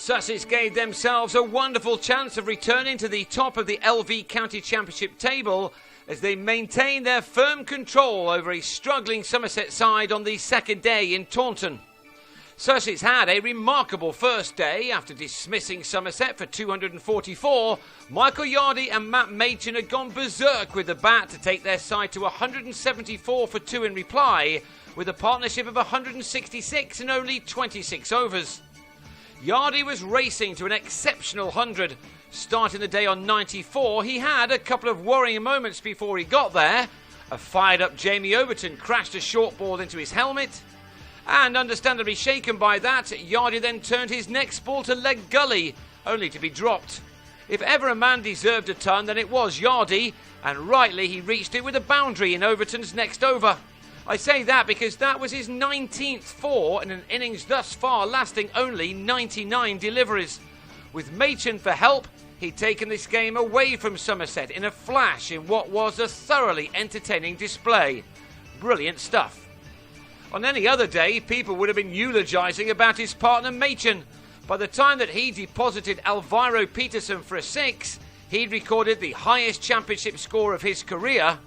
Sussex gave themselves a wonderful chance of returning to the top of the LV County Championship table as they maintained their firm control over a struggling Somerset side on the second day in Taunton. Sussex had a remarkable first day. After dismissing Somerset for 244, Michael Yardy and Machan had gone berserk with the bat to take their side to 174 for 2 in reply, with a partnership of 166 in only 26 overs. Yardy was racing to an exceptional 100. Starting the day on 94, he had a couple of worrying moments before he got there. A fired-up Jamie Overton crashed a short ball into his helmet, and understandably shaken by that, Yardy then turned his next ball to leg gully, only to be dropped. If ever a man deserved a ton, then it was Yardy, and rightly he reached it with a boundary in Overton's next over. I say that because that was his 19th four in an innings thus far lasting only 99 deliveries. With Machan for help, he'd taken this game away from Somerset in a flash in what was a thoroughly entertaining display. Brilliant stuff. On any other day, people would have been eulogising about his partner Machan. By the time that he deposited Alvaro Peterson for a 6, he'd recorded the highest championship score of his career.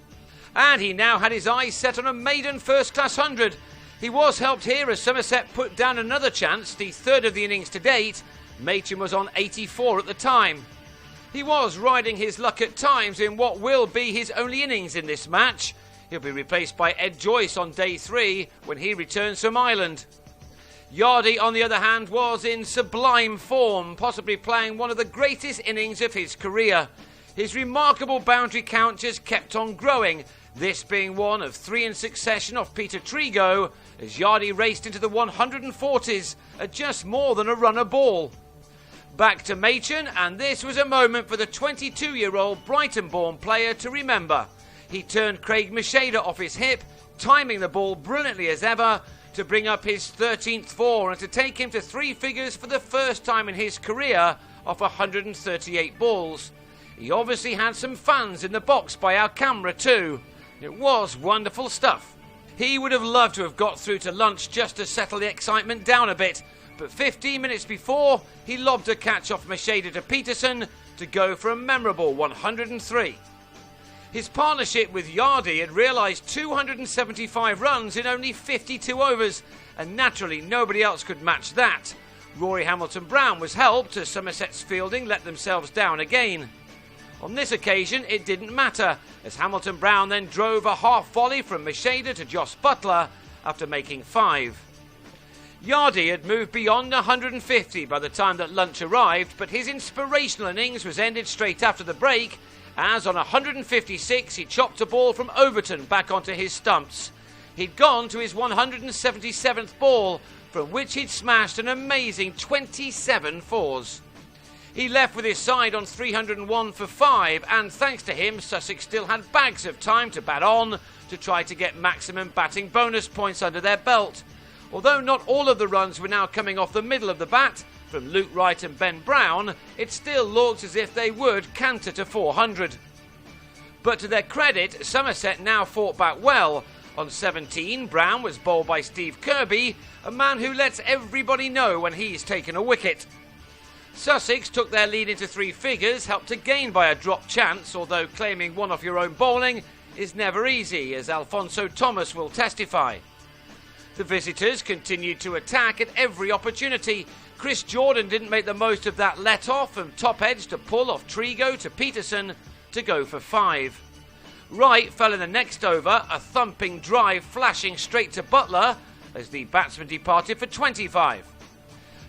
And he now had his eyes set on a maiden first-class 100. He was helped here as Somerset put down another chance, the third of the innings to date. Machan was on 84 at the time. He was riding his luck at times in what will be his only innings in this match. He'll be replaced by Ed Joyce on day 3 when he returns from Ireland. Yardy, on the other hand, was in sublime form, possibly playing one of the greatest innings of his career. His remarkable boundary count just kept on growing, this being one of 3 in succession off Peter Trigo, as Yardy raced into the 140s at just more than a run a ball. Back to Machan, and this was a moment for the 22-year-old Brighton-born player to remember. He turned Craig Machan off his hip, timing the ball brilliantly as ever to bring up his 13th four and to take him to 3 figures for the first time in his career off 138 balls. He obviously had some fans in the box by our camera too. It was wonderful stuff. He would have loved to have got through to lunch just to settle the excitement down a bit, but 15 minutes before, he lobbed a catch off Machan to Peterson to go for a memorable 103. His partnership with Yardy had realised 275 runs in only 52 overs, and naturally nobody else could match that. Rory Hamilton-Brown was helped as Somerset's fielding let themselves down again. On this occasion, it didn't matter, as Hamilton-Brown then drove a half volley from Machan to Joss Buttler after making 5. Yardy had moved beyond 150 by the time that lunch arrived, but his inspirational innings was ended straight after the break, as on 156 he chopped a ball from Overton back onto his stumps. He'd gone to his 177th ball, from which he'd smashed an amazing 27 fours. He left with his side on 301 for 5, and thanks to him, Sussex still had bags of time to bat on to try to get maximum batting bonus points under their belt. Although not all of the runs were now coming off the middle of the bat, from Luke Wright and Ben Brown, it still looked as if they would canter to 400. But to their credit, Somerset now fought back well. On 17, Brown was bowled by Steve Kirby, a man who lets everybody know when he's taken a wicket. Sussex took their lead into 3 figures, helped again by a drop chance, although claiming one off your own bowling is never easy, as Alfonso Thomas will testify. The visitors continued to attack at every opportunity. Chris Jordan didn't make the most of that let-off from top edge to pull off Trigo to Peterson to go for 5. Wright fell in the next over, a thumping drive flashing straight to Buttler as the batsman departed for 25.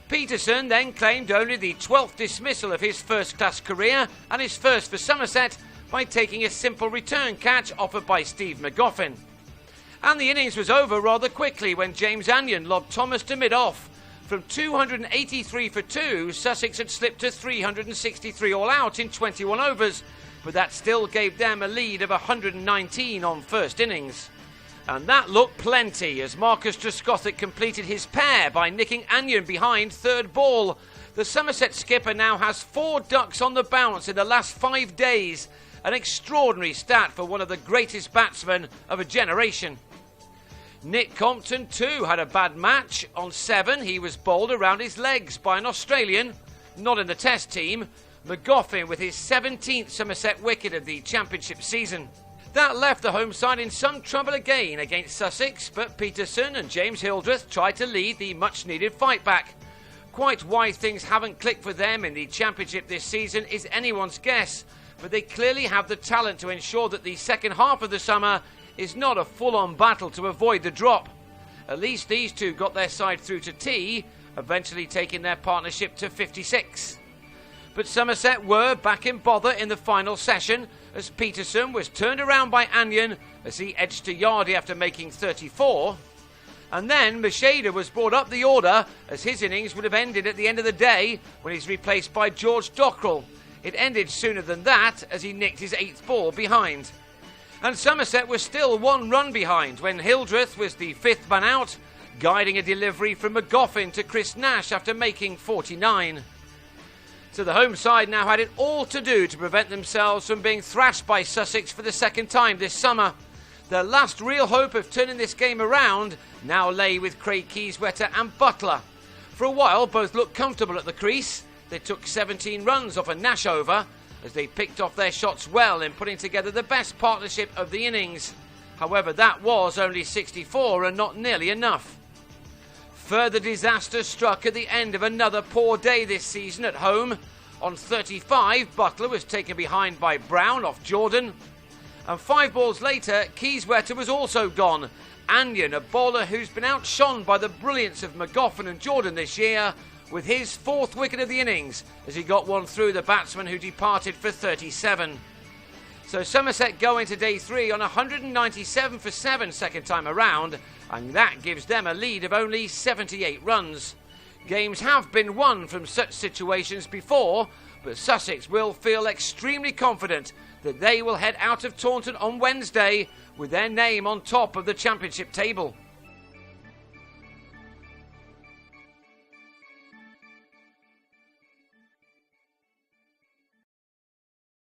Peterson then claimed only the 12th dismissal of his first-class career and his first for Somerset by taking a simple return catch offered by Steve McGoffin. And the innings was over rather quickly when James Anyon lobbed Thomas to mid-off. From 283 for 2, Sussex had slipped to 363 all out in 21 overs, but that still gave them a lead of 119 on first innings. And that looked plenty as Marcus Trescothick completed his pair by nicking Anyon behind third ball. The Somerset skipper now has 4 ducks on the bounce in the last 5 days, an extraordinary stat for one of the greatest batsmen of a generation. Nick Compton too had a bad match. On 7, he was bowled around his legs by an Australian, not in the Test team, McGoffin, with his 17th Somerset wicket of the Championship season. That left the home side in some trouble again against Sussex, but Peterson and James Hildreth tried to lead the much-needed fight back. Quite why things haven't clicked for them in the Championship this season is anyone's guess, but they clearly have the talent to ensure that the second half of the summer is not a full-on battle to avoid the drop. At least these two got their side through to tea, eventually taking their partnership to 56. But Somerset were back in bother in the final session as Peterson was turned around by Anion as he edged to Yardy after making 34. And then Machan was brought up the order as his innings would have ended at the end of the day when he's replaced by George Dockrell. It ended sooner than that as he nicked his 8th ball behind. And Somerset was still 1 run behind when Hildreth was the 5th man out, guiding a delivery from McGoffin to Chris Nash after making 49. So the home side now had it all to do to prevent themselves from being thrashed by Sussex for the second time this summer. Their last real hope of turning this game around now lay with Craig Keyswetter and Butler. For a while, both looked comfortable at the crease. They took 17 runs off a Nash over as they picked off their shots well in putting together the best partnership of the innings. However, that was only 64 and not nearly enough. Further disaster struck at the end of another poor day this season at home. On 35, Butler was taken behind by Brown off Jordan. And 5 balls later, Keyswetter was also gone. Anion, a bowler who's been outshone by the brilliance of McGoffin and Jordan this year, with his 4th wicket of the innings as he got one through the batsman who departed for 37. So Somerset go into day 3 on 197 for 7 second time around, and that gives them a lead of only 78 runs. Games have been won from such situations before, but Sussex will feel extremely confident that they will head out of Taunton on Wednesday with their name on top of the Championship table.